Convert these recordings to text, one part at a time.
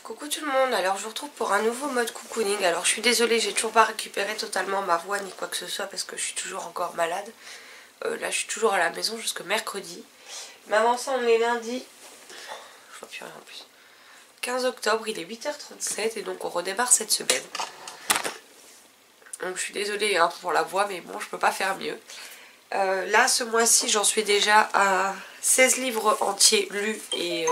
Coucou tout le monde, alors je vous retrouve pour un nouveau mode cocooning. Alors je suis désolée, j'ai toujours pas récupéré totalement ma voix ni quoi que ce soit parce que je suis toujours encore malade. Là je suis toujours à la maison jusqu'à mercredi. Mais avant ça on est lundi, je vois plus rien en plus, 15 octobre, il est 8h37 et donc on redémarre cette semaine. Donc je suis désolée hein, pour la voix mais bon je peux pas faire mieux. Là ce mois-ci j'en suis déjà à 16 livres entiers lus et...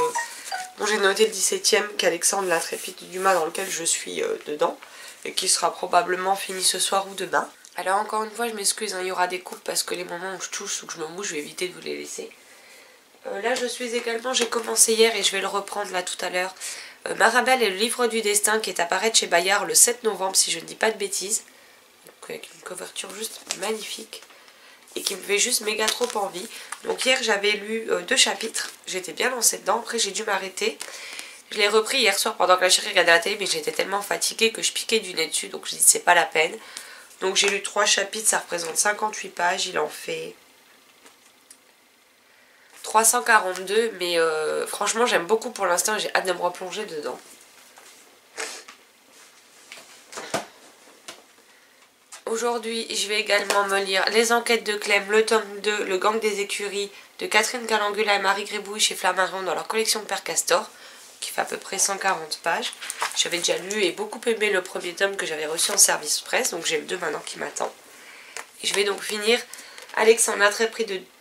Bon, j'ai noté le 17e qu'Alexandre l'Intrépide Dumas dans lequel je suis dedans et qui sera probablement fini ce soir ou demain. Alors encore une fois je m'excuse, hein, il y aura des coupes parce que les moments où je touche ou que je me mouche je vais éviter de vous les laisser. Là je suis également, j'ai commencé hier et je vais le reprendre là tout à l'heure, Marabelle et le livre du destin qui est à paraître chez Bayard le 7 novembre si je ne dis pas de bêtises. Donc, avec une couverture juste magnifique et qui me fait juste méga trop envie. Donc hier j'avais lu 2 chapitres, j'étais bien lancée dedans, après j'ai dû m'arrêter. Je l'ai repris hier soir pendant que la chérie regardait la télé mais j'étais tellement fatiguée que je piquais du nez dessus donc je dis c'est pas la peine. Donc j'ai lu 3 chapitres, ça représente 58 pages, il en fait 342 mais franchement j'aime beaucoup pour l'instant et j'ai hâte de me replonger dedans. Aujourd'hui, je vais également me lire Les Enquêtes de Clem, le tome 2, Le Gang des Écuries de Catherine Calangula et Marie Gribouille chez Flammarion dans leur collection Père Castor, qui fait à peu près 140 pages. J'avais déjà lu et beaucoup aimé le premier tome que j'avais reçu en service presse, donc j'ai le 2 maintenant qui m'attend. Et je vais donc finir Alexandre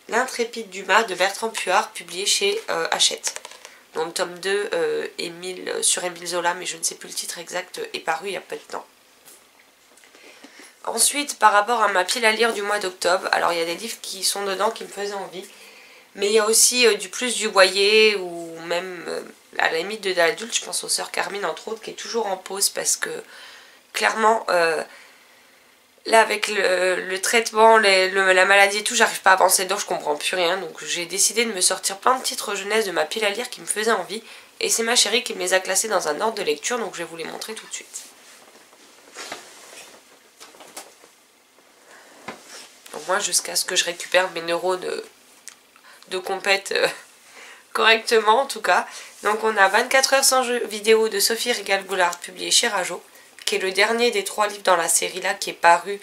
l'Intrépide Dumas de Bertrand Puard, publié chez Hachette. Donc le tome 2 sur Émile Zola, mais je ne sais plus le titre exact, est paru il y a peu de temps. Ensuite, par rapport à ma pile à lire du mois d'octobre, alors il y a des livres qui sont dedans qui me faisaient envie. Mais il y a aussi du Plus du Boyer ou même à la limite de l'adulte, je pense aux Sœurs Carmine entre autres, qui est toujours en pause parce que clairement, là avec le traitement, la maladie et tout, j'arrive pas à avancer dedans, je comprends plus rien. Donc j'ai décidé de me sortir plein de titres jeunesse de ma pile à lire qui me faisaient envie. Et c'est ma chérie qui me les a classés dans un ordre de lecture, donc je vais vous les montrer tout de suite. Donc moi jusqu'à ce que je récupère mes neurones de compète correctement en tout cas. Donc on a 24 heures sans jeu vidéo de Sophie Rigal-Goulard publié chez Rajo, qui est le dernier des 3 livres dans la série là qui est paru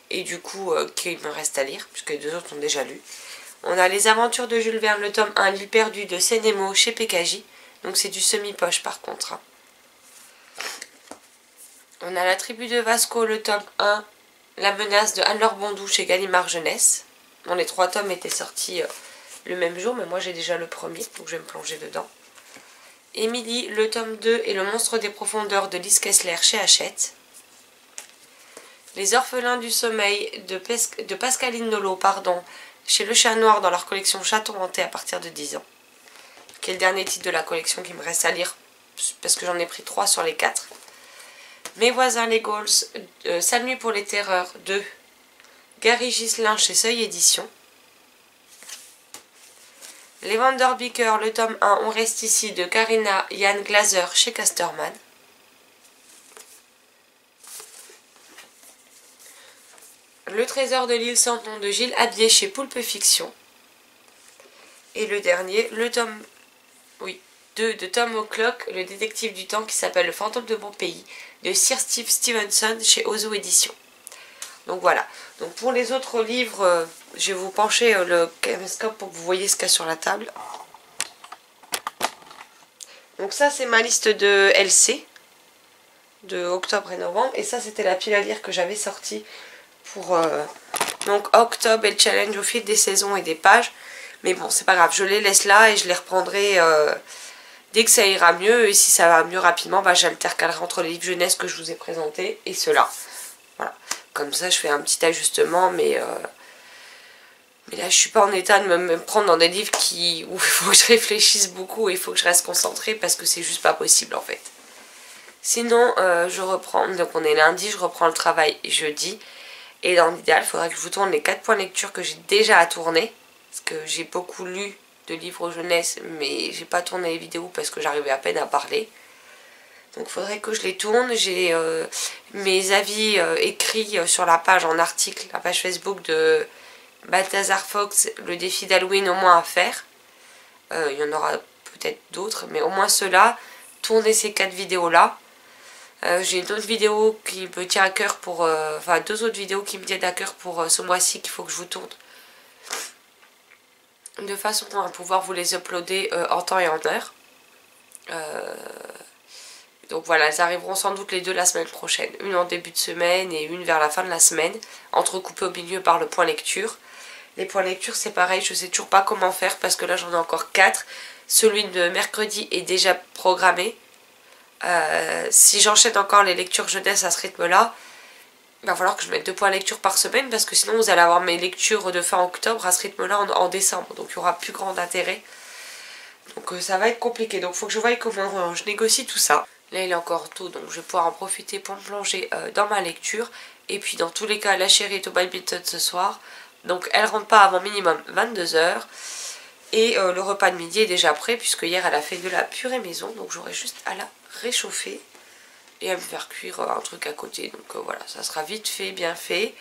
et du coup qu'il me reste à lire puisque les 2 autres sont déjà lus. On a Les Aventures de Jules Verne, le tome 1, L'île perdue de Sénémo chez PKJ, donc c'est du semi-poche par contre. On a La tribu de Vasco, le tome 1, La menace de Anne-Laure Bondou chez Gallimard Jeunesse, dont les 3 tomes étaient sortis le même jour, mais moi j'ai déjà le premier, donc je vais me plonger dedans. Émilie, le tome 2 et le monstre des profondeurs de Lise Kessler chez Hachette. Les orphelins du sommeil de Pascaline Nolo, chez Le Chat Noir dans leur collection Chaton hanté à partir de 10 ans, qui est le dernier titre de la collection qui me reste à lire, parce que j'en ai pris 3 sur les 4. Mes voisins les Gauls, Sale nuit pour les terreurs de Gary Ghislain chez Seuil Édition. Les Vanderbicker, le tome 1, On reste ici de Karina Yann Glaser chez Casterman. Le trésor de l'île sans nom de Gilles Habier chez Poulpe Fiction. Et le dernier, le tome 2 de Tom O'Clock, le détective du temps qui s'appelle Le fantôme de mon pays, de Sir Steve Stevenson chez Ozo Édition. Donc voilà. Donc pour les autres livres, je vais vous pencher le caméscope pour que vous voyez ce qu'il y a sur la table. Donc ça c'est ma liste de LC de octobre et novembre. Et ça c'était la pile à lire que j'avais sortie pour donc octobre et le challenge au fil des saisons et des pages. Mais bon c'est pas grave, je les laisse là et je les reprendrai dès que ça ira mieux. Et si ça va mieux rapidement, bah, j'altercalerai entre les livres jeunesse que je vous ai présentés et ceux-là. Voilà. Comme ça je fais un petit ajustement, mais là je suis pas en état de me prendre dans des livres où il faut que je réfléchisse beaucoup et il faut que je reste concentrée parce que c'est juste pas possible en fait. Sinon je reprends, donc on est lundi, je reprends le travail jeudi. Et dans l'idéal, il faudrait que je vous tourne les 4 points de lecture que j'ai déjà à tourner. Parce que j'ai beaucoup lu de livres jeunesse, mais j'ai pas tourné les vidéos parce que j'arrivais à peine à parler. Donc il faudrait que je les tourne. J'ai mes avis écrits sur la page en article, la page Facebook de Balthazar Fox, le défi d'Halloween au moins à faire. Il y en aura peut-être d'autres, mais au moins ceux-là. tourner ces 4 vidéos là. J'ai une autre vidéo qui me tient à cœur pour... enfin 2 autres vidéos qui me tiennent à cœur pour ce mois-ci qu'il faut que je vous tourne. De façon à pouvoir vous les uploader en temps et en heure. Donc voilà, elles arriveront sans doute les 2 la semaine prochaine. Une en début de semaine et une vers la fin de la semaine. Entrecoupées au milieu par le point lecture. Les points lecture c'est pareil, je sais toujours pas comment faire parce que là j'en ai encore 4. Celui de mercredi est déjà programmé. Si j'enchaîne encore les lectures jeunesse à ce rythme là, il va falloir que je mette 2 points lecture par semaine parce que sinon vous allez avoir mes lectures de fin octobre à ce rythme là en décembre. Donc il y aura plus grand intérêt. Donc ça va être compliqué, donc il faut que je voie comment je négocie tout ça. Là il est encore tôt donc je vais pouvoir en profiter pour me plonger dans ma lecture. Et puis dans tous les cas la chérie est au badminton ce soir. Donc elle rentre pas avant minimum 22 h. Et le repas de midi est déjà prêt puisque hier elle a fait de la purée maison. Donc j'aurai juste à la réchauffer et à me faire cuire un truc à côté. Donc voilà, ça sera vite fait, bien fait.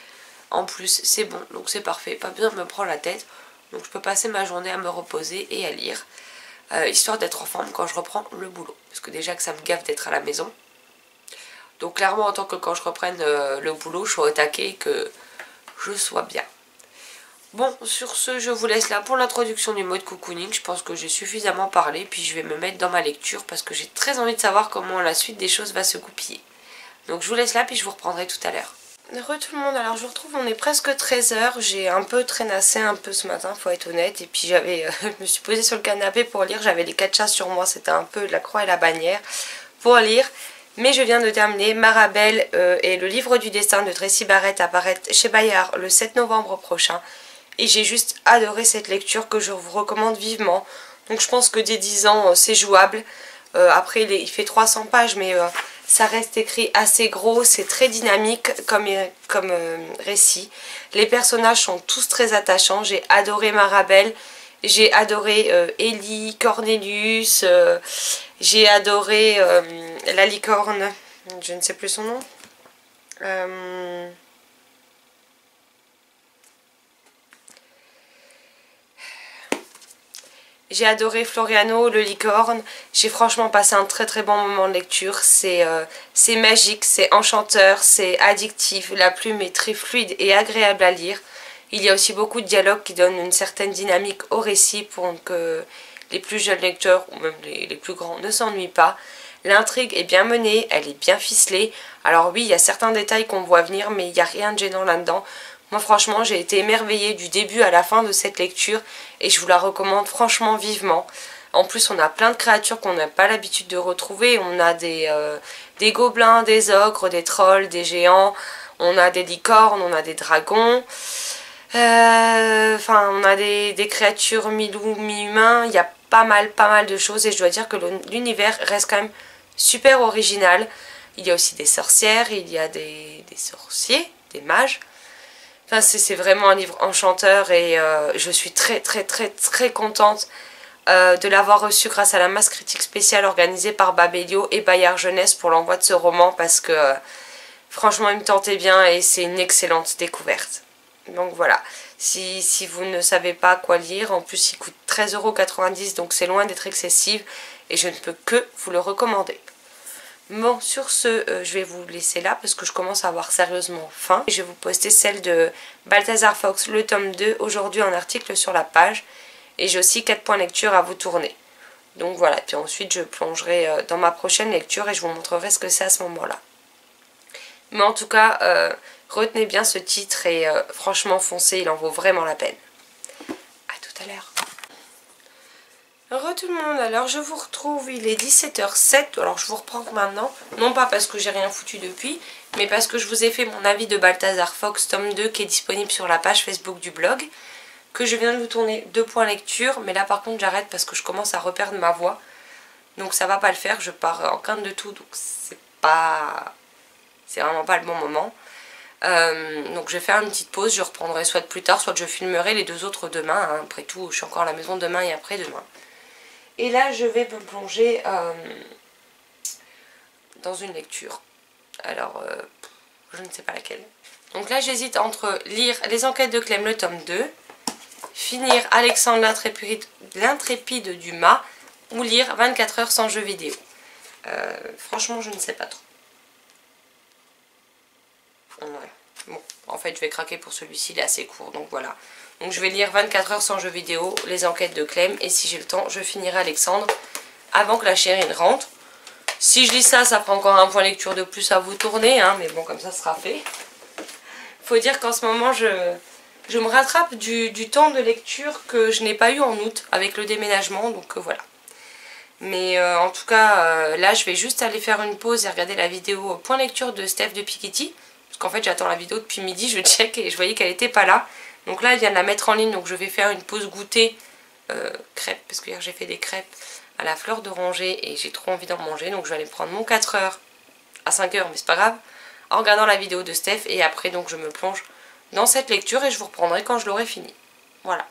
En plus c'est bon, donc c'est parfait, pas besoin de me prendre la tête. Donc je peux passer ma journée à me reposer et à lire. Histoire d'être en forme quand je reprends le boulot. Parce que déjà que ça me gaffe d'être à la maison. Donc clairement en tant que quand je reprenne le boulot, je sois au taquet et que je sois bien. Bon, sur ce, je vous laisse là pour l'introduction du mode cocooning. Je pense que j'ai suffisamment parlé, puis je vais me mettre dans ma lecture parce que j'ai très envie de savoir comment la suite des choses va se goupiller. Donc je vous laisse là, puis je vous reprendrai tout à l'heure. Heureux tout le monde, alors je vous retrouve, on est presque 13 h. J'ai un peu traînassé un peu ce matin, faut être honnête. Et puis je me suis posée sur le canapé pour lire, j'avais les 4 chats sur moi, c'était un peu la croix et la bannière pour lire. Mais je viens de terminer Marabelle et le livre du destin de Tracy Barrett apparaître chez Bayard le 7 novembre prochain. Et j'ai juste adoré cette lecture que je vous recommande vivement. Donc je pense que dès 10 ans c'est jouable. Après il fait 300 pages mais ça reste écrit assez gros. C'est très dynamique comme récit. Les personnages sont tous très attachants. J'ai adoré Marabelle. J'ai adoré Ellie, Cornelius. J'ai adoré la licorne. Je ne sais plus son nom. J'ai adoré Floriano, le licorne. J'ai franchement passé un très très bon moment de lecture. C'est magique, c'est enchanteur, c'est addictif. La plume est très fluide et agréable à lire. Il y a aussi beaucoup de dialogues qui donnent une certaine dynamique au récit pour que les plus jeunes lecteurs ou même les plus grands ne s'ennuient pas. L'intrigue est bien menée, elle est bien ficelée. Alors oui, il y a certains détails qu'on voit venir, mais il n'y a rien de gênant là-dedans. Moi franchement j'ai été émerveillée du début à la fin de cette lecture et je vous la recommande franchement vivement. En plus on a plein de créatures qu'on n'a pas l'habitude de retrouver. On a des gobelins, des ogres, des trolls, des géants. On a des licornes, on a des dragons. Enfin on a des créatures mi-loups, mi-humains. Il y a pas mal de choses et je dois dire que l'univers reste quand même super original. Il y a aussi des sorcières, il y a des sorciers, des mages. Enfin, c'est vraiment un livre enchanteur et je suis très contente de l'avoir reçu grâce à la masse critique spéciale organisée par Babelio et Bayard Jeunesse pour l'envoi de ce roman parce que franchement il me tentait bien et c'est une excellente découverte. Donc voilà, si vous ne savez pas quoi lire, en plus il coûte 13,90 € donc c'est loin d'être excessif et je ne peux que vous le recommander. Bon, sur ce, je vais vous laisser là parce que je commence à avoir sérieusement faim. Je vais vous poster celle de Balthazar Fox, le tome 2, aujourd'hui en article sur la page. Et j'ai aussi 4 points lecture à vous tourner. Donc voilà, puis ensuite je plongerai dans ma prochaine lecture et je vous montrerai ce que c'est à ce moment-là. Mais en tout cas, retenez bien ce titre et franchement foncez, il en vaut vraiment la peine. A tout à l'heure. Re tout le monde, alors je vous retrouve, il est 17 h 07, alors je vous reprends maintenant, non pas parce que j'ai rien foutu depuis, mais parce que je vous ai fait mon avis de Balthazar Fox tome 2 qui est disponible sur la page Facebook du blog, que je viens de vous tourner 2 points lecture, mais là par contre j'arrête parce que je commence à reperdre ma voix, donc ça va pas le faire, je pars en quinte de tout, donc c'est vraiment pas le bon moment. Donc je vais faire une petite pause, je reprendrai soit plus tard, soit je filmerai les 2 autres demain, hein. Après tout je suis encore à la maison demain et après-demain. Et là, je vais me plonger dans une lecture. Alors, je ne sais pas laquelle. Donc là, j'hésite entre lire Les Enquêtes de Clem, le tome 2, finir Alexandre l'intrépide Dumas, ou lire 24 heures sans jeux vidéo. Franchement je ne sais pas trop. Ouais. Bon, en fait je vais craquer pour celui-ci, il est assez court, donc voilà. Donc je vais lire 24 heures sans jeux vidéo, les enquêtes de Clem, et si j'ai le temps, je finirai Alexandre avant que la chérie ne rentre. Si je lis ça, ça prend encore un point lecture de plus à vous tourner, hein, mais bon, comme ça sera fait. Faut dire qu'en ce moment, je me rattrape du temps de lecture que je n'ai pas eu en août avec le déménagement, donc voilà. Mais en tout cas, là, je vais juste aller faire une pause et regarder la vidéo point lecture de Steph de Piketty. Parce qu'en fait, j'attends la vidéo depuis midi, je check et je voyais qu'elle n'était pas là. Donc là, elle vient de la mettre en ligne, donc je vais faire une pause goûter crêpes, parce que hier j'ai fait des crêpes à la fleur d'oranger et j'ai trop envie d'en manger. Donc je vais aller prendre mon 4 heures à 5 heures, mais c'est pas grave, en regardant la vidéo de Steph. Et après, donc je me plonge dans cette lecture et je vous reprendrai quand je l'aurai fini. Voilà.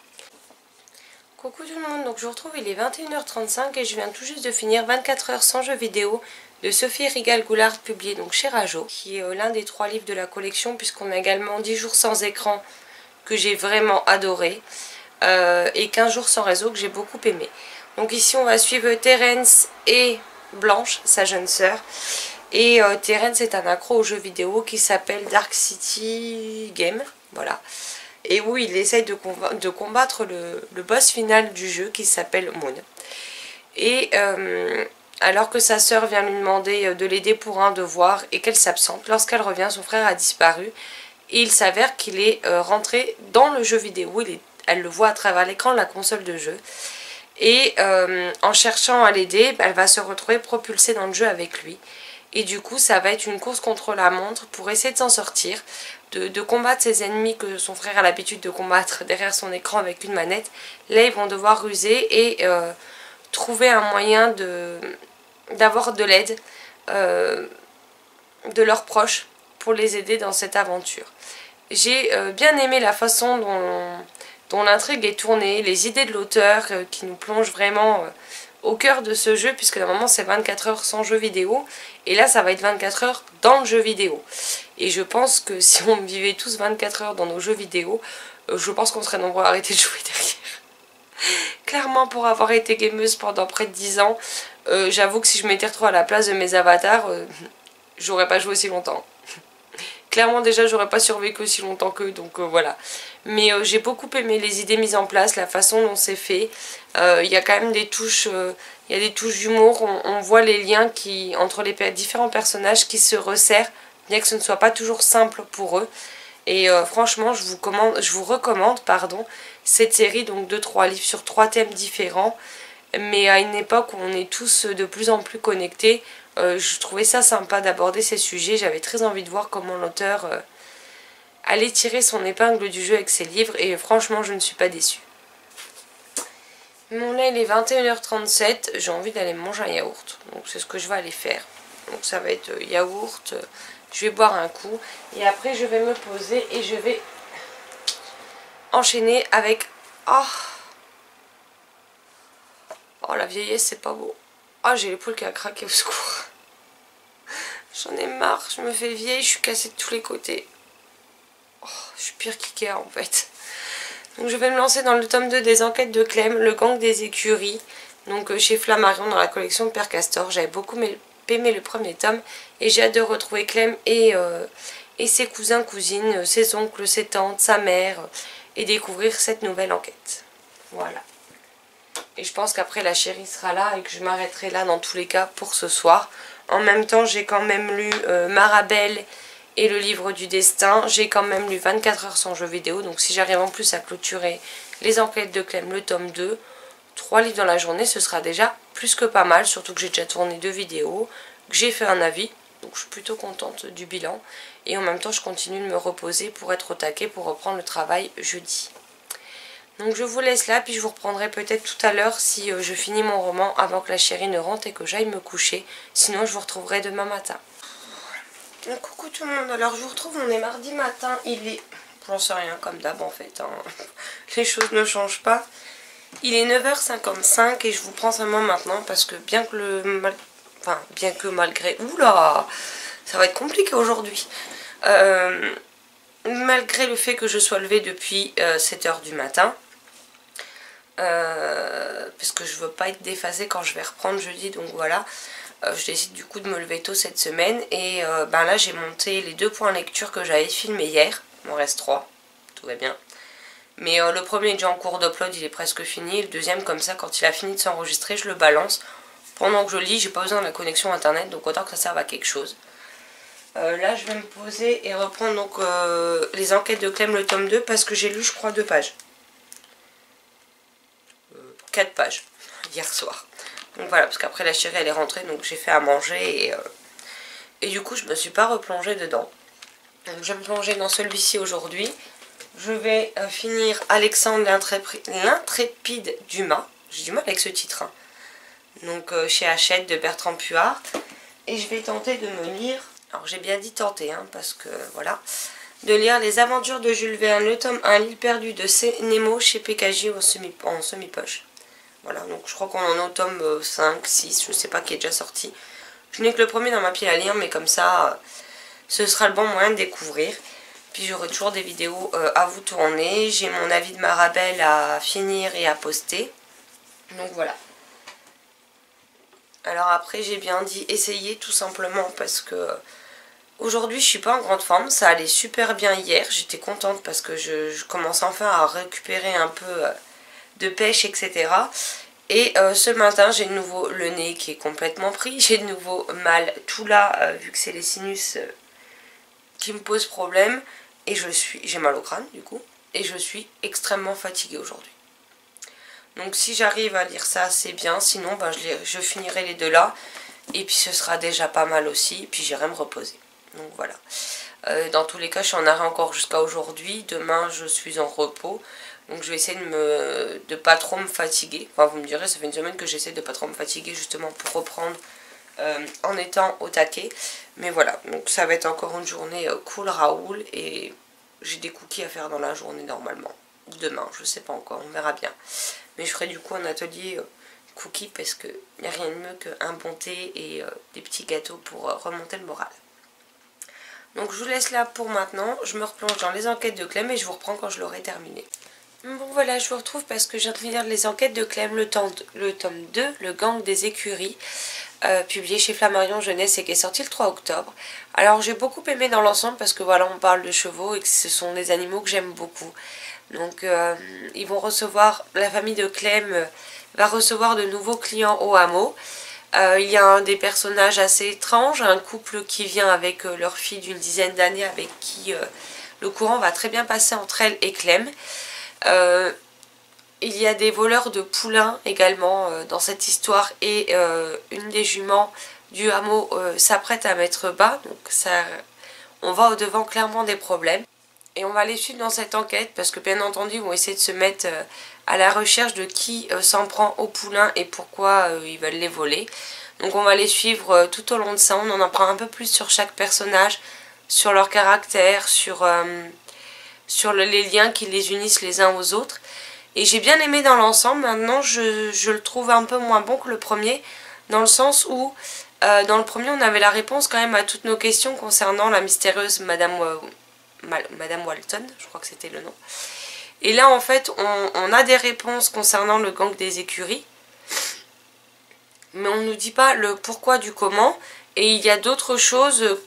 Coucou tout le monde, donc je vous retrouve, il est 21h35 et je viens tout juste de finir 24 heures sans jeux vidéo de Sophie Rigal-Goulard, publié donc chez Rajo, qui est l'un des 3 livres de la collection, puisqu'on a également 10 jours sans écran que j'ai vraiment adoré, et 15 jours sans réseau que j'ai beaucoup aimé. Donc ici on va suivre Terence et Blanche, sa jeune sœur, et Terence est un accro aux jeux vidéo qui s'appelle Dark City Game, voilà. Et où il essaye de combattre le boss final du jeu qui s'appelle Moon. Et alors que sa sœur vient lui demander de l'aider pour un devoir et qu'elle s'absente, lorsqu'elle revient, son frère a disparu. Et il s'avère qu'il est rentré dans le jeu vidéo. Elle le voit à travers l'écran de la console de jeu. Et en cherchant à l'aider, elle va se retrouver propulsée dans le jeu avec lui. Et du coup, ça va être une course contre la montre pour essayer de s'en sortir, de combattre ses ennemis que son frère a l'habitude de combattre derrière son écran avec une manette. Là, ils vont devoir ruser et trouver un moyen d'avoir de l'aide de leurs proches pour les aider dans cette aventure. J'ai bien aimé la façon dont l'intrigue est tournée, les idées de l'auteur qui nous plongent vraiment au cœur de ce jeu, puisque normalement c'est 24 heures sans jeu vidéo, et là ça va être 24 heures dans le jeu vidéo. Et je pense que si on vivait tous 24 heures dans nos jeux vidéo, je pense qu'on serait nombreux à arrêter de jouer derrière. Clairement, pour avoir été gameuse pendant près de 10 ans, j'avoue que si je m'étais retrouvée à la place de mes avatars, j'aurais pas joué aussi longtemps. Clairement déjà j'aurais pas survécu aussi longtemps qu'eux, donc voilà. Mais j'ai beaucoup aimé les idées mises en place, la façon dont c'est fait. Il y a quand même des touches, il y a des touches d'humour, on voit les liens entre les différents personnages qui se resserrent, bien que ce ne soit pas toujours simple pour eux. Et franchement je vous recommande cette série, donc de 3 livres sur 3 thèmes différents, mais à une époque où on est tous de plus en plus connectés. Je trouvais ça sympa d'aborder ces sujets, j'avais très envie de voir comment l'auteur allait tirer son épingle du jeu avec ses livres, et franchement je ne suis pas déçue. Bon là il est 21h37, j'ai envie d'aller manger un yaourt, donc c'est ce que je vais aller faire. Donc ça va être yaourt, je vais boire un coup, et après je vais me poser et je vais enchaîner avec... Oh la vieillesse c'est pas beau. Oh j'ai l'épaule qui a craqué, au secours. J'en ai marre, je me fais vieille, je suis cassée de tous les côtés. Oh, je suis pire qu'Ikea en fait. Donc je vais me lancer dans le tome 2 des enquêtes de Clem, le gang des écuries. Donc chez Flammarion dans la collection de Père Castor. J'avais beaucoup aimé le premier tome et j'ai hâte de retrouver Clem et ses cousins, cousines, ses oncles, ses tantes, sa mère, et découvrir cette nouvelle enquête. Voilà. Et je pense qu'après la chérie sera là et que je m'arrêterai là dans tous les cas pour ce soir. En même temps j'ai quand même lu Marabelle et le livre du destin. J'ai quand même lu 24 heures sans jeu vidéo. Donc si j'arrive en plus à clôturer les enquêtes de Clem, le tome 2, 3 livres dans la journée, ce sera déjà plus que pas mal. Surtout que j'ai déjà tourné 2 vidéos, que j'ai fait un avis. Donc je suis plutôt contente du bilan. Et en même temps je continue de me reposer pour être au taquet pour reprendre le travail jeudi. Donc je vous laisse là, puis je vous reprendrai peut-être tout à l'heure si je finis mon roman avant que la chérie ne rentre et que j'aille me coucher. Sinon je vous retrouverai demain matin. Donc, coucou tout le monde, alors je vous retrouve, on est mardi matin, il est... J'en sais rien, comme d'hab en fait, hein. Les choses ne changent pas. Il est 9h55 et je vous prends seulement maintenant parce que bien que malgré... Oula, ça va être compliqué aujourd'hui. Malgré le fait que je sois levée depuis 7h du matin, parce que je veux pas être déphasée quand je vais reprendre jeudi, donc voilà. Je décide du coup de me lever tôt cette semaine et ben là j'ai monté les 2 points lecture que j'avais filmés hier. Il m'en reste 3, tout va bien. Mais le premier est déjà en cours d'upload, il est presque fini. Le deuxième, comme ça, quand il a fini de s'enregistrer, je le balance. Pendant que je lis, j'ai pas besoin de la connexion internet, donc autant que ça serve à quelque chose. Là je vais me poser et reprendre donc les enquêtes de Clem le tome 2 parce que j'ai lu je crois 2 pages. 4 pages hier soir. Donc voilà, parce qu'après la chérie elle est rentrée, donc j'ai fait à manger et du coup je me suis pas replongée dedans. Donc je vais me plonger dans celui-ci aujourd'hui. Je vais finir Alexandre l'intrépide Dumas. J'ai du mal avec ce titre. Hein. Donc chez Hachette de Bertrand Puart. Et je vais tenter de me lire, alors j'ai bien dit tenter, hein, parce que voilà, de lire Les Aventures de Jules Verne, le tome 1, L'île perdue de Nemo chez PKJ en semi-poche. Voilà, donc je crois qu'on en est au tome 5, 6, je sais pas, qui est déjà sorti. Je n'ai que le premier dans ma pile à lire, mais comme ça, ce sera le bon moyen de découvrir. Puis j'aurai toujours des vidéos à vous tourner. J'ai mon avis de Marabelle à finir et à poster. Donc voilà. Alors après j'ai bien dit essayer tout simplement parce que aujourd'hui je suis pas en grande forme. Ça allait super bien hier. J'étais contente parce que je commence enfin à récupérer un peu de pêche, etc. Et ce matin j'ai de nouveau le nez qui est complètement pris. J'ai de nouveau mal tout là vu que c'est les sinus qui me posent problème. Et j'ai mal au crâne du coup. Et je suis extrêmement fatiguée aujourd'hui. Donc si j'arrive à lire ça c'est bien. Sinon ben, je finirai les 2 là. Et puis ce sera déjà pas mal aussi. Et puis j'irai me reposer. Donc voilà. Dans tous les cas je suis en arrêt encore jusqu'à aujourd'hui. Demain je suis en repos. Donc je vais essayer de pas trop me fatiguer. Enfin vous me direz, ça fait une semaine que j'essaie de pas trop me fatiguer justement pour reprendre en étant au taquet. Mais voilà, donc ça va être encore une journée cool Raoul. Et j'ai des cookies à faire dans la journée normalement. Demain, je sais pas encore, on verra bien. Mais je ferai du coup un atelier cookies parce qu'il n'y a rien de mieux qu'un bon thé et des petits gâteaux pour remonter le moral. Donc je vous laisse là pour maintenant. Je me replonge dans les enquêtes de Clem et je vous reprends quand je l'aurai terminé. Bon voilà, je vous retrouve parce que je viens de finir les enquêtes de Clem, le tome 2, le gang des écuries, publié chez Flammarion Jeunesse et qui est sorti le 3 octobre. Alors j'ai beaucoup aimé dans l'ensemble parce que voilà, on parle de chevaux et que ce sont des animaux que j'aime beaucoup. Donc ils vont recevoir, la famille de Clem va recevoir de nouveaux clients au hameau. Il y a des personnages assez étranges, un couple qui vient avec leur fille d'une dizaine d'années avec qui le courant va très bien passer entre elle et Clem. Il y a des voleurs de poulains également dans cette histoire et une des juments du hameau s'apprête à mettre bas, donc ça, on va au-devant clairement des problèmes. Et on va les suivre dans cette enquête parce que bien entendu ils vont essayer de se mettre à la recherche de qui s'en prend aux poulains et pourquoi ils veulent les voler. Donc on va les suivre tout au long de ça, on en apprend un peu plus sur chaque personnage, sur leur caractère, sur les liens qui les unissent les uns aux autres. Et j'ai bien aimé dans l'ensemble. Maintenant je le trouve un peu moins bon que le premier, dans le sens où dans le premier on avait la réponse quand même à toutes nos questions concernant la mystérieuse Madame Walton, je crois que c'était le nom. Et là en fait on a des réponses concernant le gang des écuries, mais on ne nous dit pas le pourquoi du comment. Et il y a d'autres choses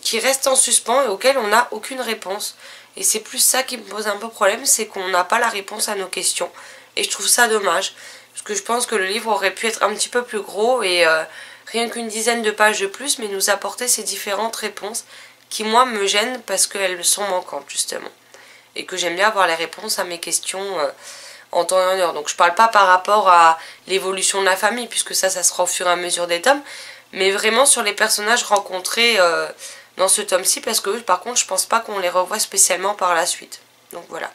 qui restent en suspens et auxquelles on n'a aucune réponse. Et c'est plus ça qui me pose un peu problème, c'est qu'on n'a pas la réponse à nos questions. Et je trouve ça dommage, parce que je pense que le livre aurait pu être un petit peu plus gros et rien qu'une dizaine de pages de plus, mais nous apporter ces différentes réponses qui moi me gênent parce qu'elles sont manquantes justement. Et que j'aime bien avoir les réponses à mes questions en temps et en heure. Donc je parle pas par rapport à l'évolution de la famille, puisque ça sera au fur et à mesure des tomes, mais vraiment sur les personnages rencontrés dans ce tome-ci, parce que par contre je pense pas qu'on les revoit spécialement par la suite. Donc voilà.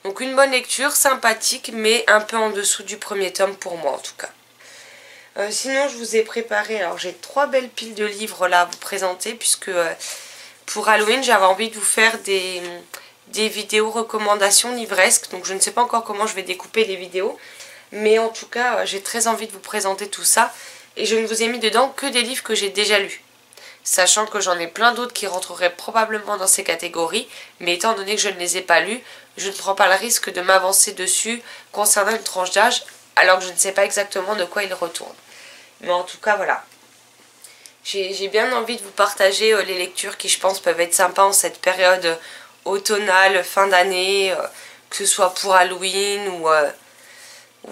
Donc une bonne lecture, sympathique, mais un peu en dessous du premier tome pour moi en tout cas. Sinon je vous ai préparé, alors j'ai 3 belles piles de livres là à vous présenter, puisque pour Halloween j'avais envie de vous faire des vidéos recommandations livresques. Donc je ne sais pas encore comment je vais découper les vidéos, mais en tout cas j'ai très envie de vous présenter tout ça. Et je ne vous ai mis dedans que des livres que j'ai déjà lus, sachant que j'en ai plein d'autres qui rentreraient probablement dans ces catégories, mais étant donné que je ne les ai pas lus, je ne prends pas le risque de m'avancer dessus concernant une tranche d'âge, alors que je ne sais pas exactement de quoi il retourne. Mais en tout cas, voilà. J'ai bien envie de vous partager les lectures qui, je pense, peuvent être sympas en cette période automnale, fin d'année, que ce soit pour Halloween ou...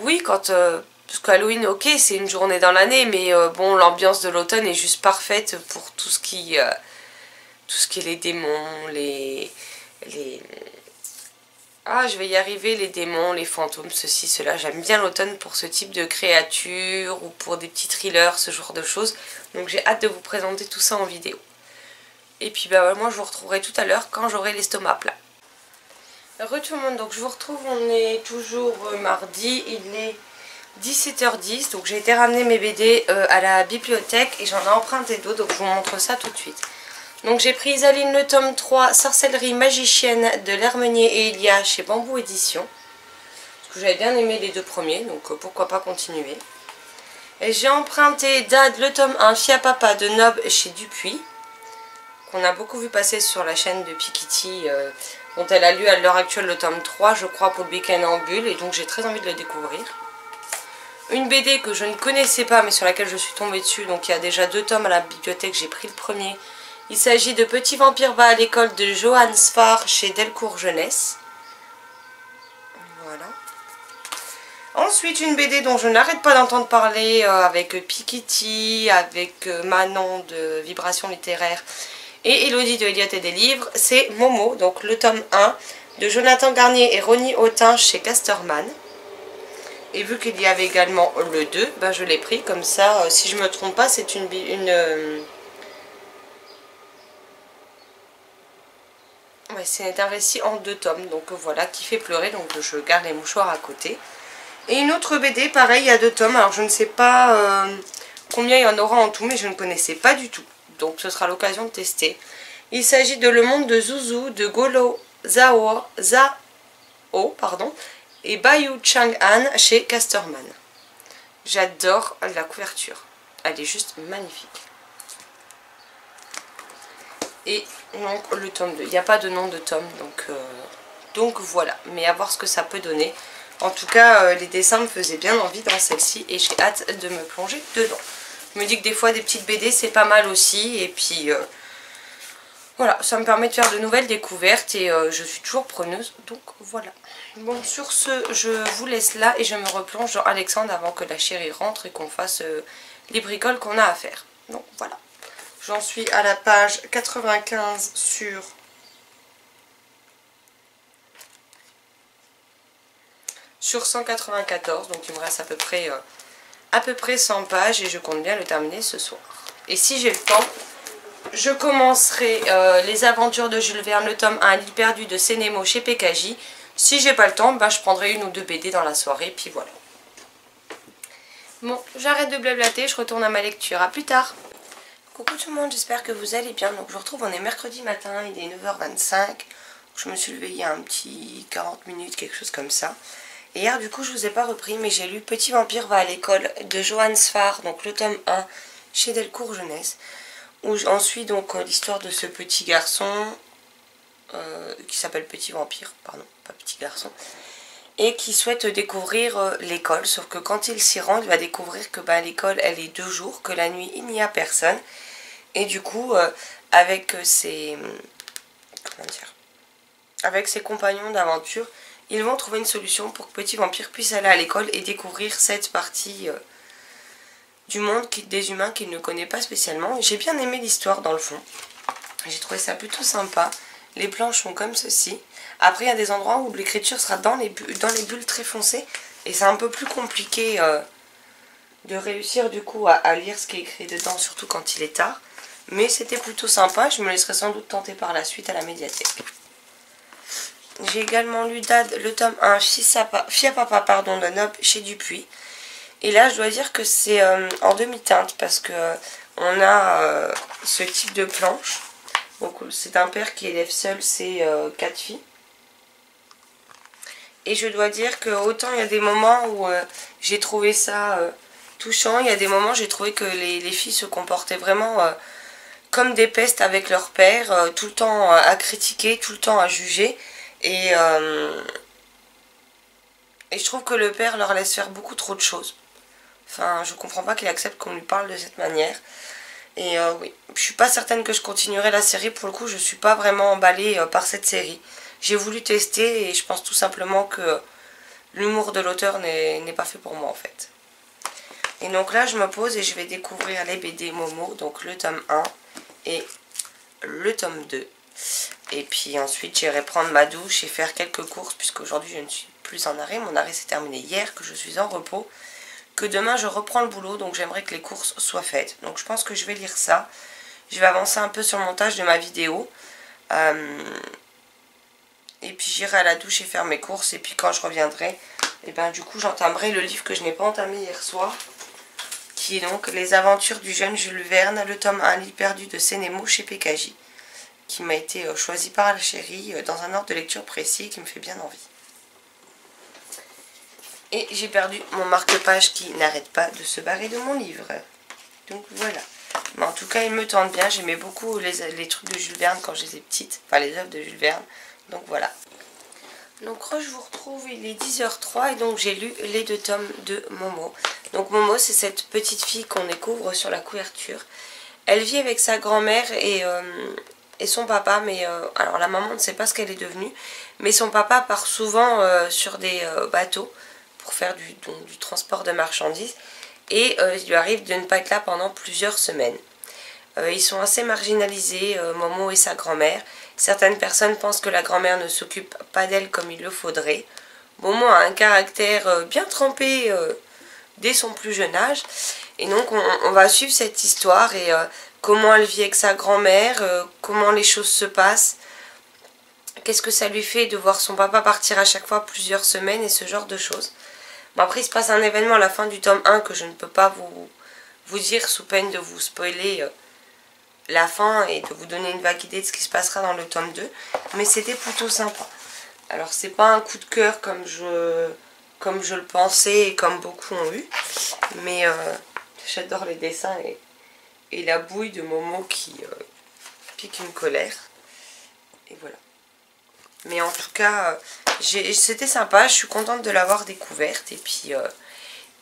oui, quand... parce qu'Halloween, ok, c'est une journée dans l'année, mais bon, l'ambiance de l'automne est juste parfaite pour tout ce qui est les démons, les... Ah, je vais y arriver, les démons, les fantômes, ceci, cela. J'aime bien l'automne pour ce type de créatures ou pour des petits thrillers, ce genre de choses. Donc j'ai hâte de vous présenter tout ça en vidéo. Et puis bah moi je vous retrouverai tout à l'heure quand j'aurai l'estomac plat. Re tout le monde, donc je vous retrouve, on est toujours mardi, il est 17h10. Donc j'ai été ramener mes BD à la bibliothèque et j'en ai emprunté d'autres, donc je vous montre ça tout de suite. Donc j'ai pris Isaline le tome 3, Sorcellerie magicienne de l'Hermenier et Ilia chez Bambou Édition. Parce que j'avais bien aimé les deux premiers, donc pourquoi pas continuer. Et j'ai emprunté Dad le tome 1, Fia Papa de Nob chez Dupuis. Qu'on a beaucoup vu passer sur la chaîne de Pikitty, dont elle a lu à l'heure actuelle le tome 3, je crois, pour le week-end en bulle. Et donc j'ai très envie de le découvrir. Une BD que je ne connaissais pas, mais sur laquelle je suis tombée dessus. Donc il y a déjà 2 tomes à la bibliothèque, j'ai pris le premier. Il s'agit de Petit Vampire va à l'école de Johan Sfar chez Delcourt Jeunesse. Voilà. Ensuite, une BD dont je n'arrête pas d'entendre parler avec Pikitty, avec Manon de Vibration Littéraire et Elodie de Elliot et des Livres. C'est Momo, donc le tome 1 de Jonathan Garnier et Ronnie Autin chez Casterman. Et vu qu'il y avait également le 2, ben je l'ai pris comme ça. Si je ne me trompe pas, c'est ouais, c'est un récit en 2 tomes, donc voilà, qui fait pleurer, donc je garde les mouchoirs à côté. Et une autre BD, pareil, il y a 2 tomes, alors je ne sais pas combien il y en aura en tout, mais je ne connaissais pas du tout. Donc ce sera l'occasion de tester. Il s'agit de Le Monde de Zouzou, de Golo Zhao, pardon, et Bayu Chang'an chez Casterman. J'adore la couverture, elle est juste magnifique. Et donc le tome 2, il n'y a pas de nom de tome, donc voilà, mais à voir ce que ça peut donner. En tout cas, les dessins me faisaient bien envie dans celle-ci et j'ai hâte de me plonger dedans. Je me dis que des fois des petites BD c'est pas mal aussi, et puis voilà, ça me permet de faire de nouvelles découvertes et je suis toujours preneuse, donc voilà. Bon, sur ce, je vous laisse là et je me replonge dans Alexandre avant que la chérie rentre et qu'on fasse les bricoles qu'on a à faire. Donc voilà. J'en suis à la page 95 sur 194, donc il me reste à peu près 100 pages et je compte bien le terminer ce soir. Et si j'ai le temps, je commencerai les aventures de Jules Verne, le tome 1, L'île perdue de Sénémo chez PKJ. Si j'ai pas le temps, bah, je prendrai 1 ou 2 BD dans la soirée, puis voilà. Bon, j'arrête de blablater, je retourne à ma lecture. À plus tard. Coucou tout le monde, j'espère que vous allez bien. Donc je vous retrouve, on est mercredi matin, il est 9h25. Je me suis levée il y a un petit 40 minutes, quelque chose comme ça. Et hier du coup je vous ai pas repris, mais j'ai lu Petit Vampire va à l'école de Johan Sfar, donc le tome 1 chez Delcourt Jeunesse. Où on suit donc l'histoire de ce petit garçon qui s'appelle Petit Vampire, pardon, pas Petit Garçon, et qui souhaite découvrir l'école, sauf que quand il s'y rend, il va découvrir que bah, l'école elle est 2 jours, que la nuit il n'y a personne, et du coup avec ses compagnons d'aventure, ils vont trouver une solution pour que Petit Vampire puisse aller à l'école et découvrir cette partie du monde des humains qu'il ne connaît pas spécialement. J'ai bien aimé l'histoire dans le fond, j'ai trouvé ça plutôt sympa. Les planches sont comme ceci. Après il y a des endroits où l'écriture sera dans les bulles très foncées et c'est un peu plus compliqué de réussir du coup à lire ce qui est écrit dedans, surtout quand il est tard. Mais c'était plutôt sympa, je me laisserai sans doute tenter par la suite à la médiathèque. J'ai également lu Dad, le tome 1, Fia Papa pardon, de Nob chez Dupuis. Et là je dois dire que c'est en demi-teinte parce que on a ce type de planche. Donc c'est un père qui élève seul ses 4 filles. Et je dois dire que autant il y a des moments où j'ai trouvé ça touchant, il y a des moments où j'ai trouvé que les filles se comportaient vraiment comme des pestes avec leur père, tout le temps à critiquer, tout le temps à juger. Et je trouve que le père leur laisse faire beaucoup trop de choses. Enfin, je comprends pas qu'il accepte qu'on lui parle de cette manière. Et oui, je suis pas certaine que je continuerai la série. Pour le coup, je suis pas vraiment emballée par cette série. J'ai voulu tester et je pense tout simplement que l'humour de l'auteur n'est pas fait pour moi en fait. Et donc là, je me pose et je vais découvrir les BD Momo, donc le tome 1 et le tome 2. Et puis ensuite, j'irai prendre ma douche et faire quelques courses, puisqu'aujourd'hui, je ne suis plus en arrêt. Mon arrêt s'est terminé hier, que je suis en repos. Que demain, je reprends le boulot, donc j'aimerais que les courses soient faites. Donc je pense que je vais lire ça. Je vais avancer un peu sur le montage de ma vidéo. Et puis j'irai à la douche et faire mes courses. Et puis quand je reviendrai, et ben, du coup, j'entamerai le livre que je n'ai pas entamé hier soir, qui est donc Les aventures du jeune Jules Verne, le tome 1, L'île perdue de Sénémo chez PKJ, qui m'a été choisi par la chérie dans un ordre de lecture précis qui me fait bien envie. Et j'ai perdu mon marque-page qui n'arrête pas de se barrer de mon livre. Donc voilà. Mais en tout cas, il me tente bien. J'aimais beaucoup les trucs de Jules Verne quand j'étais petite. Enfin, les œuvres de Jules Verne. Donc voilà. Donc je vous retrouve, il est 10h03 et donc j'ai lu les 2 tomes de Momo. Donc Momo, c'est cette petite fille qu'on découvre sur la couverture. Elle vit avec sa grand-mère et son papa, mais alors la maman ne sait pas ce qu'elle est devenue. Mais son papa part souvent sur des bateaux pour faire du transport de marchandises. Et il lui arrive de ne pas être là pendant plusieurs semaines. Ils sont assez marginalisés, Momo et sa grand-mère. Certaines personnes pensent que la grand-mère ne s'occupe pas d'elle comme il le faudrait. Momo a un caractère bien trempé dès son plus jeune âge. Et donc on va suivre cette histoire et comment elle vit avec sa grand-mère, comment les choses se passent. Qu'est-ce que ça lui fait de voir son papa partir à chaque fois plusieurs semaines et ce genre de choses. Bon, après il se passe un événement à la fin du tome 1 que je ne peux pas vous dire sous peine de vous spoiler la fin et de vous donner une vague idée de ce qui se passera dans le tome 2. Mais c'était plutôt sympa. Alors c'est pas un coup de cœur comme je le pensais et comme beaucoup ont eu. Mais j'adore les dessins et la bouille de Momo qui pique une colère. Et voilà. Mais en tout cas, c'était sympa. Je suis contente de l'avoir découverte.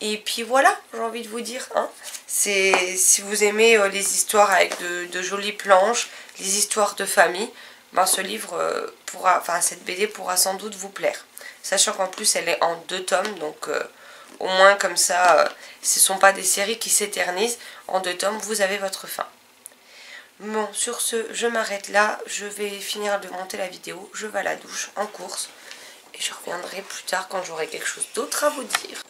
Et puis voilà, j'ai envie de vous dire, hein, si vous aimez les histoires avec de jolies planches, les histoires de famille, ben ce livre cette BD pourra sans doute vous plaire. Sachant qu'en plus elle est en 2 tomes, donc au moins comme ça, ce ne sont pas des séries qui s'éternisent. En 2 tomes, vous avez votre fin. Bon, sur ce, je m'arrête là. Je vais finir de monter la vidéo. Je vais à la douche en course. Et je reviendrai plus tard quand j'aurai quelque chose d'autre à vous dire.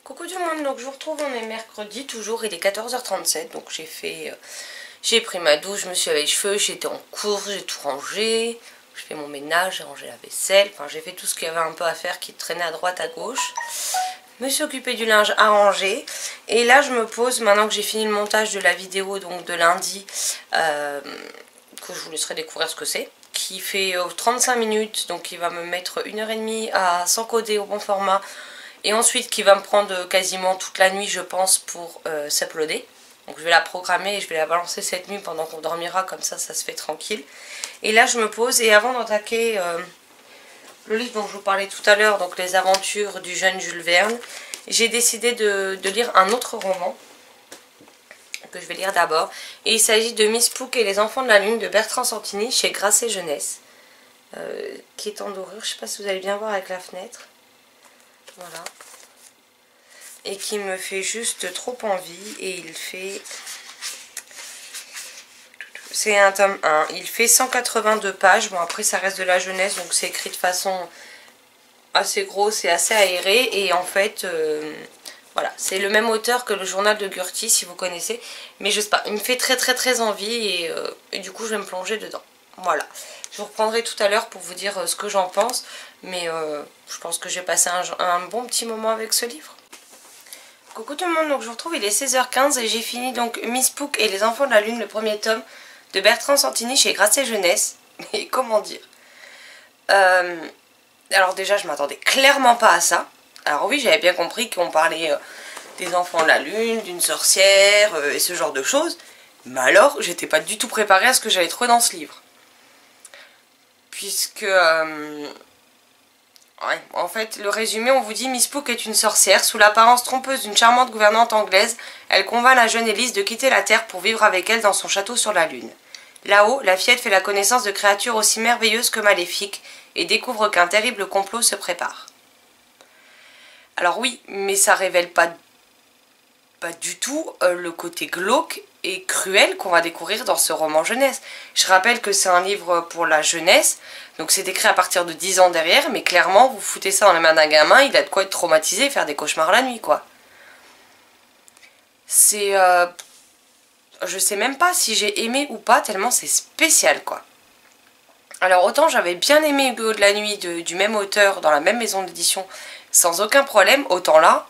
Coucou tout le monde, donc je vous retrouve, on est mercredi toujours, il est 14h37, donc j'ai pris ma douche, je me suis lavé les cheveux, j'étais en course, j'ai tout rangé, j'ai fait mon ménage, j'ai rangé la vaisselle, enfin j'ai fait tout ce qu'il y avait un peu à faire qui traînait à droite à gauche. Je me suis occupée du linge à ranger, et là je me pose, maintenant que j'ai fini le montage de la vidéo donc de lundi, que je vous laisserai découvrir ce que c'est, qui fait 35 minutes, donc il va me mettre 1h30 à s'encoder au bon format, et ensuite qui va me prendre quasiment toute la nuit je pense pour s'uploader. Donc je vais la programmer et je vais la balancer cette nuit pendant qu'on dormira, comme ça ça se fait tranquille. Et là je me pose et avant d'attaquer le livre dont je vous parlais tout à l'heure, donc Les aventures du jeune Jules Verne, j'ai décidé de lire un autre roman que je vais lire d'abord. Et il s'agit de Miss Pouc et les enfants de la lune de Bertrand Santini chez Grasset Jeunesse, qui est en dorure, je ne sais pas si vous allez bien voir avec la fenêtre. Voilà. Et qui me fait juste trop envie. Et il fait... C'est un tome 1. Il fait 182 pages. Bon, après, ça reste de la jeunesse, donc c'est écrit de façon assez grosse et assez aérée. Et en fait, voilà. C'est le même auteur que le journal de Gurty, si vous connaissez. Mais je sais pas, il me fait très envie. Et du coup, je vais me plonger dedans. Voilà. Je vous reprendrai tout à l'heure pour vous dire ce que j'en pense. Mais je pense que j'ai passé un bon petit moment avec ce livre. Coucou tout le monde, donc je vous retrouve, il est 16h15 et j'ai fini donc Miss Pouc et les enfants de la lune, le premier tome de Bertrand Santini chez Grasset Jeunesse. Mais comment dire, alors déjà je m'attendais clairement pas à ça. Alors oui, j'avais bien compris qu'on parlait des enfants de la lune, d'une sorcière et ce genre de choses. Mais alors, j'étais pas du tout préparée à ce que j'allais trouver dans ce livre. Puisque... Ouais, en fait, le résumé, on vous dit: Miss Spook est une sorcière. Sous l'apparence trompeuse d'une charmante gouvernante anglaise, elle convainc la jeune Élise de quitter la Terre pour vivre avec elle dans son château sur la Lune. Là-haut, la fillette fait la connaissance de créatures aussi merveilleuses que maléfiques et découvre qu'un terrible complot se prépare. Alors oui, mais ça révèle pas du tout le côté glauque et cruel qu'on va découvrir dans ce roman jeunesse. Je rappelle que c'est un livre pour la jeunesse, donc c'est écrit à partir de 10 ans derrière, mais clairement, vous foutez ça dans les mains d'un gamin, il a de quoi être traumatisé et faire des cauchemars la nuit, quoi. C'est... je sais même pas si j'ai aimé ou pas, tellement c'est spécial, quoi. Alors autant j'avais bien aimé Hugo de la nuit du même auteur dans la même maison d'édition sans aucun problème, autant là...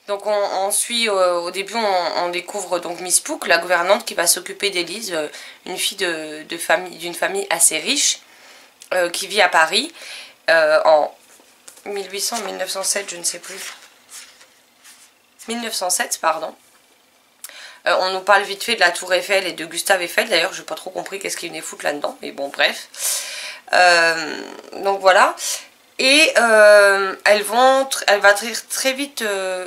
Donc on suit, au début on découvre donc Miss Spook, la gouvernante qui va s'occuper d'Élise, une fille d'une famille assez riche, qui vit à Paris, en 1800, 1907, je ne sais plus. 1907, pardon. On nous parle vite fait de la Tour Eiffel et de Gustave Eiffel, d'ailleurs je n'ai pas trop compris qu'est-ce qu'il venait foutre là-dedans, mais bon bref. Donc voilà. Et elle va très vite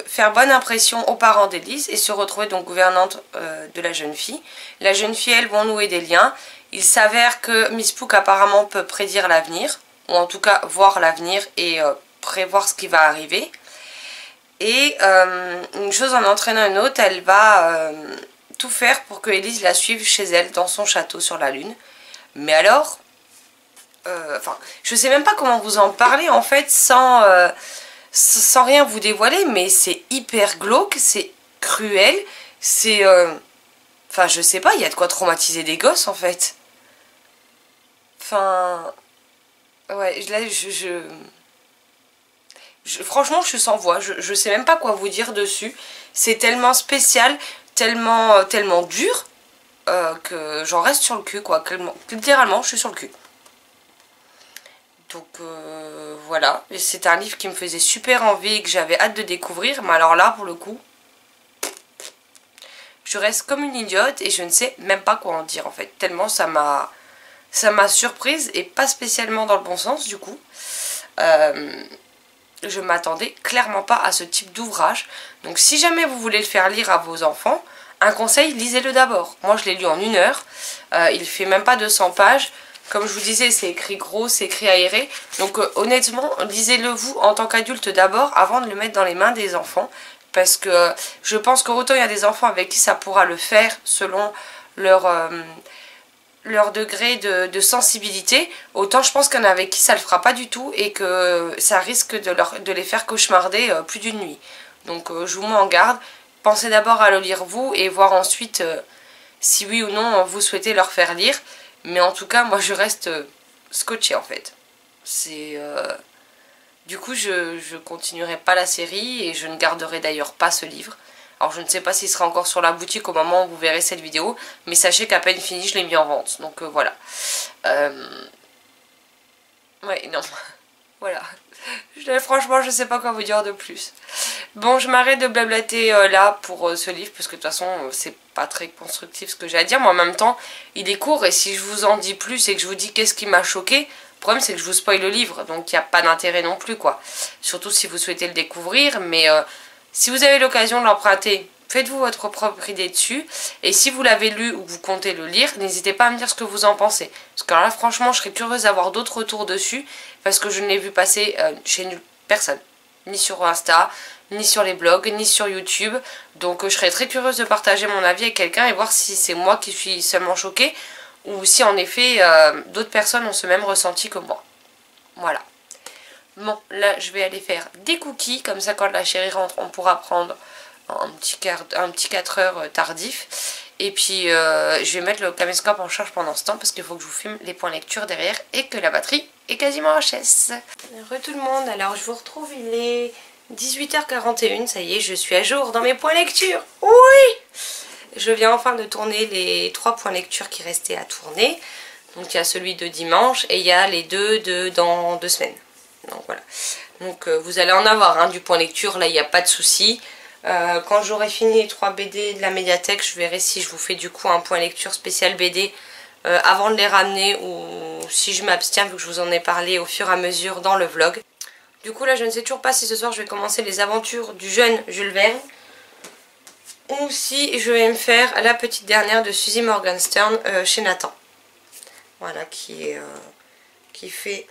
faire bonne impression aux parents d'Élise et se retrouver donc gouvernante de la jeune fille. La jeune fille, elles vont nouer des liens. Il s'avère que Miss Spook apparemment peut prédire l'avenir, ou en tout cas voir l'avenir et prévoir ce qui va arriver. Et une chose en entraînant une autre, elle va tout faire pour que Élise la suive chez elle dans son château sur la Lune. Mais alors... Enfin, je sais même pas comment vous en parler en fait sans rien vous dévoiler, mais c'est hyper glauque, c'est cruel, c'est... Enfin, je sais pas, il y a de quoi traumatiser des gosses en fait. Enfin... Ouais, là, franchement, je suis sans voix, je sais même pas quoi vous dire dessus. C'est tellement spécial, tellement dur, que j'en reste sur le cul, quoi. Littéralement, je suis sur le cul. Donc voilà, c'est un livre qui me faisait super envie et que j'avais hâte de découvrir, mais alors là pour le coup, je reste comme une idiote et je ne sais même pas quoi en dire en fait, tellement ça m'a surprise et pas spécialement dans le bon sens du coup. Je m'attendais clairement pas à ce type d'ouvrage, donc si jamais vous voulez le faire lire à vos enfants, un conseil, lisez-le d'abord. Moi je l'ai lu en 1 heure, il fait même pas 200 pages. Comme je vous disais, c'est écrit gros, c'est écrit aéré. Donc honnêtement, lisez-le vous en tant qu'adulte d'abord avant de le mettre dans les mains des enfants. Parce que je pense qu'autant il y a des enfants avec qui ça pourra le faire selon leur degré de sensibilité. Autant je pense qu'il y en a avec qui ça le fera pas du tout et que ça risque de les faire cauchemarder plus d'une nuit. Donc je vous mets en garde. Pensez d'abord à le lire vous et voir ensuite si oui ou non vous souhaitez leur faire lire. Mais en tout cas, moi je reste scotchée en fait. C'est... Du coup, je continuerai pas la série et je ne garderai d'ailleurs pas ce livre. Alors je ne sais pas s'il sera encore sur la boutique au moment où vous verrez cette vidéo. Mais sachez qu'à peine fini, je l'ai mis en vente. Donc voilà. Ouais, non. Voilà. Franchement, je sais pas quoi vous dire de plus. Bon, je m'arrête de blablater là pour ce livre, parce que de toute façon, c'est pas très constructif ce que j'ai à dire. Mais en même temps, il est court, et si je vous en dis plus et que je vous dis qu'est-ce qui m'a choqué, le problème c'est que je vous spoil le livre, donc il n'y a pas d'intérêt non plus, quoi. Surtout si vous souhaitez le découvrir, mais si vous avez l'occasion de l'emprunter, faites-vous votre propre idée dessus. Et si vous l'avez lu ou que vous comptez le lire, n'hésitez pas à me dire ce que vous en pensez. Parce que là, franchement, je serais curieuse d'avoir d'autres retours dessus. Parce que je ne l'ai vu passer chez personne. Ni sur Insta, ni sur les blogs, ni sur YouTube. Donc je serais très curieuse de partager mon avis avec quelqu'un et voir si c'est moi qui suis seulement choquée. Ou si en effet, d'autres personnes ont ce même ressenti que moi. Voilà. Bon, là, je vais aller faire des cookies. Comme ça, quand la chérie rentre, on pourra prendre un petit 4 heures tardif. Et puis je vais mettre le caméscope en charge pendant ce temps parce qu'il faut que je vous filme les points lecture derrière et que la batterie est quasiment HS. Heureux tout le monde, alors je vous retrouve, il est 18h41, ça y est, je suis à jour dans mes points lecture. Oui! Je viens enfin de tourner les 3 points lecture qui restaient à tourner. Donc il y a celui de dimanche et il y a les deux dans 2 semaines. Donc voilà. Donc vous allez en avoir du point lecture, là il n'y a pas de souci. Quand j'aurai fini les 3 BD de la médiathèque, je verrai si je vous fais du coup un point lecture spécial BD avant de les ramener, ou si je m'abstiens vu que je vous en ai parlé au fur et à mesure dans le vlog. Du coup là je ne sais toujours pas si ce soir je vais commencer les aventures du jeune Jules Verne ou si je vais me faire la petite dernière de Suzy Morgenstern chez Nathan. Voilà, qui fait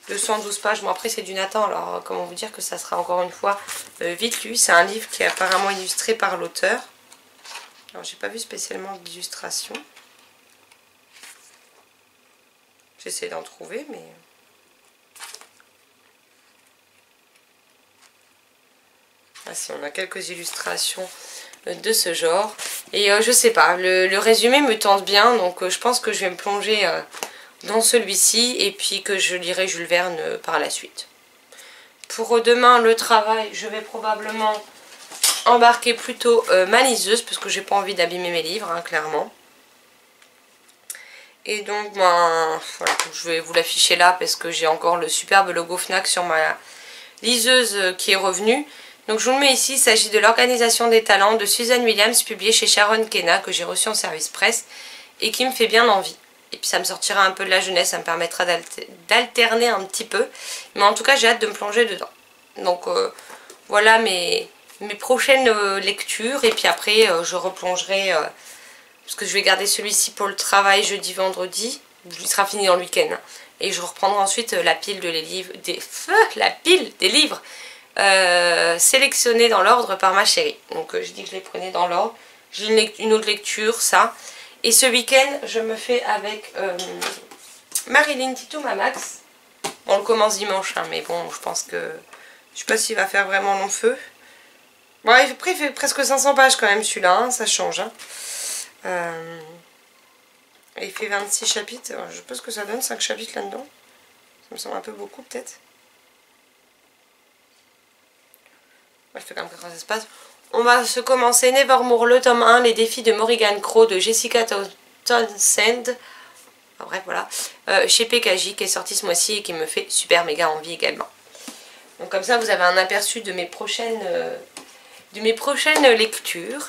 212 pages. Bon après c'est du Nathan, alors comment vous dire que ça sera encore une fois vite lu. C'est un livre qui est apparemment illustré par l'auteur. Alors j'ai pas vu spécialement d'illustration. J'essaie d'en trouver mais... Ah, si, on a quelques illustrations de ce genre. Et je sais pas, le résumé me tente bien, donc je pense que je vais me plonger dans celui-ci et puis que je lirai Jules Verne par la suite. Pour demain, le travail, je vais probablement embarquer plutôt ma liseuse parce que j'ai pas envie d'abîmer mes livres, hein, clairement. Et donc, ben, voilà, je vais vous l'afficher là parce que j'ai encore le superbe logo Fnac sur ma liseuse qui est revenue. Donc je vous le mets ici, il s'agit de l'organisation des talents de Suzanne Williams, publié chez Sharon Kenna, que j'ai reçu en service presse et qui me fait bien envie. Et puis ça me sortira un peu de la jeunesse, ça me permettra d'alterner un petit peu. Mais en tout cas j'ai hâte de me plonger dedans. Donc voilà mes prochaines lectures. Et puis après je replongerai, parce que je vais garder celui-ci pour le travail jeudi, vendredi. Il sera fini dans le week-end. Hein. Et je reprendrai ensuite la pile des livres. Sélectionnés dans l'ordre par ma chérie. Donc je dis que je les prenais dans l'ordre. J'ai une autre lecture, ça. Et ce week-end, je me fais avec Marilyn Titou Mamax. On le commence dimanche, hein, mais bon, je pense que... Je sais pas s'il va faire vraiment long feu. Bon, après, il fait presque 500 pages quand même, celui-là, hein, ça change. Hein. Et il fait 26 chapitres. Alors, je sais pas ce que ça donne, 5 chapitres là-dedans. Ça me semble un peu beaucoup, peut-être. Je fais comme ça se passe. On va se commencer Nevermore, le tome 1, les défis de Morrigan Crow de Jessica Townsend. Enfin, bref, voilà. Chez PKJ, qui est sorti ce mois-ci et qui me fait super méga envie également. Donc comme ça, vous avez un aperçu de mes prochaines lectures.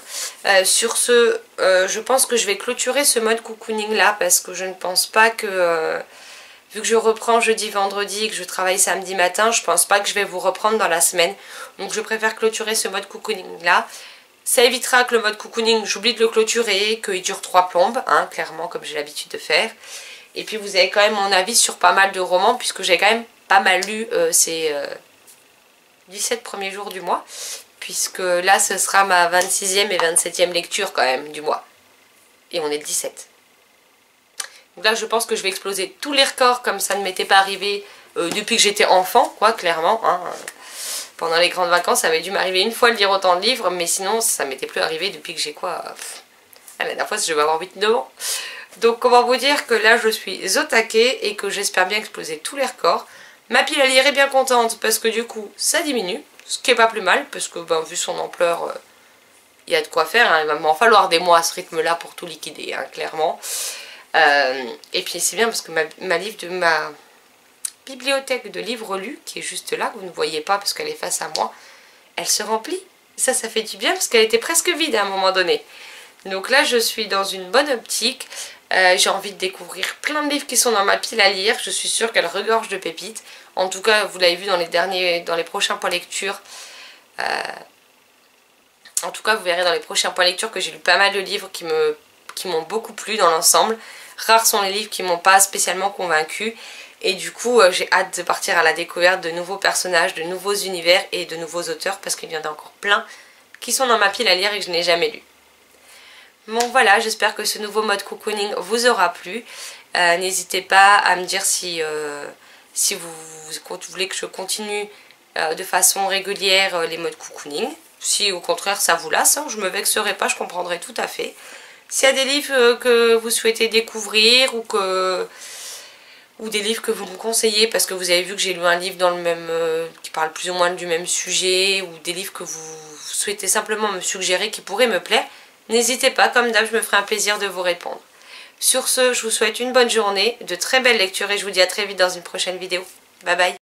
Sur ce, je pense que je vais clôturer ce mode cocooning là, parce que je ne pense pas que... vu que je reprends jeudi, vendredi et que je travaille samedi matin, je pense pas que je vais vous reprendre dans la semaine. Donc je préfère clôturer ce mode cocooning là. Ça évitera que le mode cocooning, j'oublie de le clôturer, qu'il dure 3 plombes, hein, clairement, comme j'ai l'habitude de faire. Et puis vous avez quand même mon avis sur pas mal de romans, puisque j'ai quand même pas mal lu ces 17 premiers jours du mois. Puisque là, ce sera ma 26e et 27e lecture quand même du mois. Et on est le 17. Donc là je pense que je vais exploser tous les records comme ça ne m'était pas arrivé depuis que j'étais enfant, quoi, clairement. Hein. Pendant les grandes vacances, ça avait dû m'arriver une fois de lire autant de livres, mais sinon ça m'était plus arrivé depuis que j'ai quoi... la dernière fois je vais avoir 8-9 ans. Donc comment vous dire que là je suis au taquet et que j'espère bien exploser tous les records. Ma pile à lire est bien contente parce que du coup ça diminue, ce qui est pas plus mal, parce que ben, vu son ampleur, il y a de quoi faire. Hein. Il va m'en falloir des mois à ce rythme là pour tout liquider, hein, clairement. Et puis c'est bien parce que ma bibliothèque de livres lus, qui est juste là, que vous ne voyez pas parce qu'elle est face à moi, elle se remplit. Ça fait du bien parce qu'elle était presque vide à un moment donné. Donc là je suis dans une bonne optique. J'ai envie de découvrir plein de livres qui sont dans ma pile à lire. Je suis sûre qu'elle regorge de pépites. En tout cas vous l'avez vu dans les prochains points lecture. En tout cas vous verrez dans les prochains points lecture que j'ai lu pas mal de livres qui m'ont beaucoup plu dans l'ensemble. Rares sont les livres qui m'ont pas spécialement convaincue. Et du coup j'ai hâte de partir à la découverte de nouveaux personnages, de nouveaux univers et de nouveaux auteurs, parce qu'il y en a encore plein qui sont dans ma pile à lire et que je n'ai jamais lu. Bon voilà, j'espère que ce nouveau mode cocooning vous aura plu. N'hésitez pas à me dire si vous voulez que je continue de façon régulière les modes cocooning. Si au contraire ça vous lasse, hein, je me vexerai pas, je comprendrai tout à fait. S'il y a des livres que vous souhaitez découvrir ou des livres que vous me conseillez parce que vous avez vu que j'ai lu un livre dans le même qui parle plus ou moins du même sujet, ou des livres que vous souhaitez simplement me suggérer qui pourraient me plaire, n'hésitez pas, comme d'hab je me ferai un plaisir de vous répondre. Sur ce, je vous souhaite une bonne journée, de très belles lectures et je vous dis à très vite dans une prochaine vidéo. Bye bye.